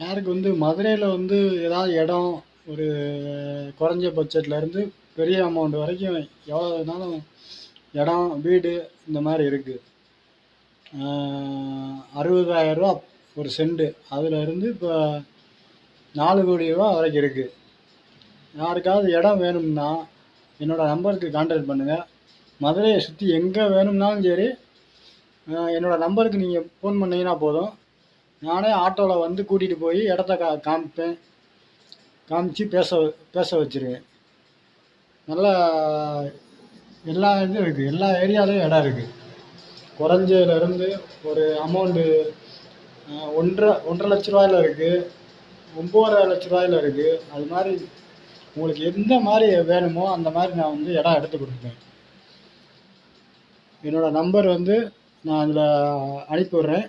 யாருக்கு வந்து மதுரையில் வந்து ஏதாவது இடம் ஒரு குறைஞ்ச பட்ஜெட்லேருந்து பெரிய அமௌண்ட் வரைக்கும் எவ்வளோ வேணாலும் இடம் வீடு இந்த மாதிரி இருக்குது. 60,000 ரூபா ஒரு சென்ட், அதில் இருந்து இப்போ 4 கோடி ரூபா வரைக்கும் இருக்குது. யாருக்காவது இடம் வேணும்னா என்னோடய நம்பருக்கு கான்டாக்ட் பண்ணுங்கள். மதுரையை சுற்றி எங்கே வேணும்னாலும் சரி, என்னோடய நம்பருக்கு நீங்கள் ஃபோன் பண்ணிங்கன்னா போதும், நானே ஆட்டோவில் வந்து கூட்டிகிட்டு போய் இடத்த காமிப்பேன். காமிச்சு பேச வச்சுருவேன். நல்லா எல்லா இதுவும் இருக்குது, எல்லா ஏரியாலையும் இடம் இருக்குது. குறைஞ்சதுலேருந்து ஒரு அமௌண்ட்டு 1,50,000 இருக்குது, 9,50,000 இருக்குது. அது மாதிரி உங்களுக்கு எந்த மாதிரி வேணுமோ அந்த மாதிரி நான் வந்து இடம் எடுத்து கொடுப்பேன். என்னோடய நம்பர் வந்து நான் அதில் அனுப்பி விட்றேன்.